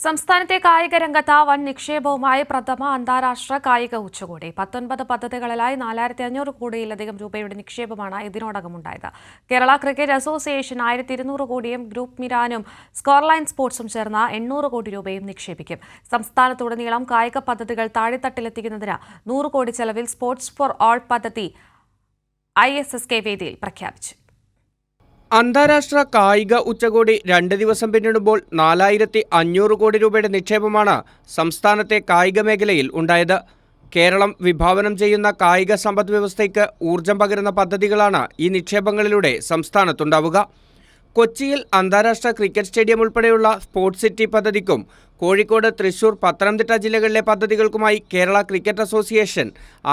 സംസ്ഥാനത്തെ കായിക രംഗത്ത് വൻ നിക്ഷേപവുമായി പ്രഥമ അന്താരാഷ്ട്ര കായിക ഉച്ചകോടി 19 പദ്ധതികളിലായി 4500 കോടിയിലധികം രൂപയുടെ നിക്ഷേപമാണ് ഇതിനോടകം ഉണ്ടായത്. കേരള ക്രിക്കറ്റ് അസോസിയേഷൻ 1200 കോടിയും ഗ്രൂപ്പ് മിരാനും സ്കോർലൈൻ സ്പോർട്സും ചേർന്ന് 800 കോടി രൂപയും നിക്ഷേപിക്കും. സംസ്ഥാനത്തുടനീളം കായിക പദ്ധതികൾ താഴെത്തട്ടിലെത്തിക്കുന്നതിന് 100 കോടി ചെലവിൽ സ്പോർട്സ് ഫോർ ഓൾ പദ്ധതി ISSK വേദിയിൽ പ്രഖ്യാപിച്ചു. അന്താരാഷ്ട്ര കായിക ഉച്ചകോടി 2 ദിവസം പിന്നിടുമ്പോൾ 4500 കോടി രൂപയുടെ നിക്ഷേപമാണ് സംസ്ഥാനത്തെ കായിക മേഖലയിൽ ഉണ്ടായത്. കേരളം വിഭാവനം ചെയ്യുന്ന കായിക സമ്പദ് വ്യവസ്ഥയ്ക്ക് ഊർജം പകരുന്ന പദ്ധതികളാണ് ഈ നിക്ഷേപങ്ങളിലൂടെ സംസ്ഥാനത്തുണ്ടാവുക. കൊച്ചിയിൽ അന്താരാഷ്ട്ര ക്രിക്കറ്റ് സ്റ്റേഡിയം ഉൾപ്പെടെയുള്ള സ്പോർട്സ് സിറ്റി പദ്ധതിക്കും കോഴിക്കോട്, തൃശൂർ, പത്തനംതിട്ട ജില്ലകളിലെ പദ്ധതികൾക്കുമായി കേരള ക്രിക്കറ്റ് അസോസിയേഷൻ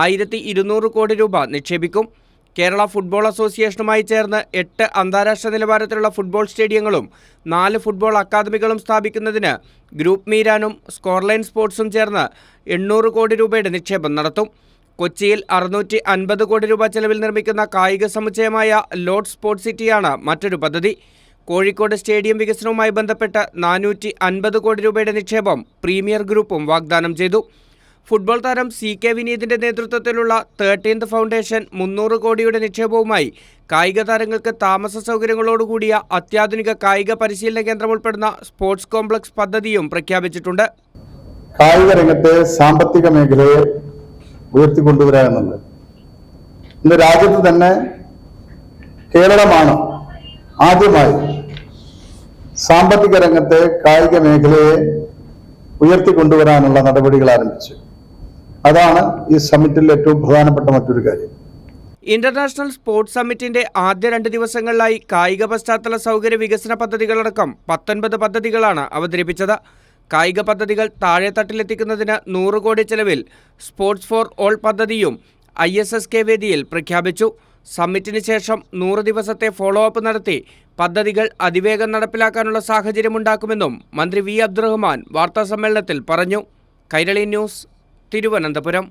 1200 കോടി രൂപ നിക്ഷേപിക്കും. കേരള ഫുട്ബോൾ അസോസിയേഷനുമായി ചേർന്ന് 8 അന്താരാഷ്ട്ര നിലവാരത്തിലുള്ള ഫുട്ബോൾ സ്റ്റേഡിയങ്ങളും 4 ഫുട്ബോൾ അക്കാദമികളും സ്ഥാപിക്കുന്നതിന് ഗ്രൂപ്പ് മീരാനും സ്കോർലൈൻ സ്പോർട്സും ചേർന്ന് 800 കോടി രൂപയുടെ നിക്ഷേപം നടത്തും. കൊച്ചിയിൽ 650 കോടി രൂപ ചെലവിൽ നിർമ്മിക്കുന്ന കായിക സമുച്ചയമായ ലോർഡ്സ് സ്പോർട്സ് സിറ്റിയാണ് മറ്റൊരു പദ്ധതി. കോഴിക്കോട് സ്റ്റേഡിയം വികസനവുമായി ബന്ധപ്പെട്ട് 450 കോടി രൂപയുടെ നിക്ഷേപം പ്രീമിയർ ഗ്രൂപ്പും വാഗ്ദാനം ചെയ്തു. ഫുട്ബോൾ താരം CK വിനീതിന്റെ നേതൃത്വത്തിലുള്ള 13th ഫൗണ്ടേഷൻ 300 കോടിയുടെ നിക്ഷേപവുമായി കായിക താരങ്ങൾക്ക് താമസ സൗകര്യങ്ങളോടുകൂടിയ അത്യാധുനിക കായിക പരിശീലന കേന്ദ്രം ഉൾപ്പെടുന്ന സ്പോർട്സ് കോംപ്ലക്സ് പദ്ധതിയും പ്രഖ്യാപിച്ചിട്ടുണ്ട്. കായിക രംഗത്തെ സാമ്പത്തിക മേഖലയെ ഉയർത്തിക്കൊണ്ടുവരിക എന്നുള്ളത് ഇന്ന് രാജ്യത്ത് തന്നെ കേരളമാണ് ആദ്യമായി സാമ്പത്തിക രംഗത്തെ കായിക മേഖലയെ ഉയർത്തിക്കൊണ്ടുവരാനുള്ള നടപടികൾ ആരംഭിച്ചു. അതാണ് ഈ സമ്മിറ്റിൽ ഏറ്റവും പ്രധാനപ്പെട്ട മറ്റൊരു കാര്യം. ഇന്റർനാഷണൽ സ്പോർട്സ് സമ്മിറ്റിന്റെ ആദ്യ 2 ദിവസങ്ങളിലായി കായിക പശ്ചാത്തല സൗകര്യ വികസന പദ്ധതികളടക്കം 19 പദ്ധതികളാണ് അവതരിപ്പിച്ചത്. കായിക പദ്ധതികൾ താഴെത്തട്ടിലെത്തിക്കുന്നതിന് 100 കോടി ചെലവിൽ സ്പോർട്സ് ഫോർ ഓൾ പദ്ധതിയും ISSK വേദിയിൽ പ്രഖ്യാപിച്ചു. സമ്മിറ്റിന് ശേഷം 100 ദിവസത്തെ ഫോളോ അപ്പ് നടത്തി പദ്ധതികൾ അതിവേഗം നടപ്പിലാക്കാനുള്ള സാഹചര്യമുണ്ടാക്കുമെന്നും മന്ത്രി V. അബ്ദുറഹ്മാൻ വാർത്താസമ്മേളനത്തിൽ പറഞ്ഞു. കൈരളി ന്യൂസ്, തിരുവനന്തപുരം.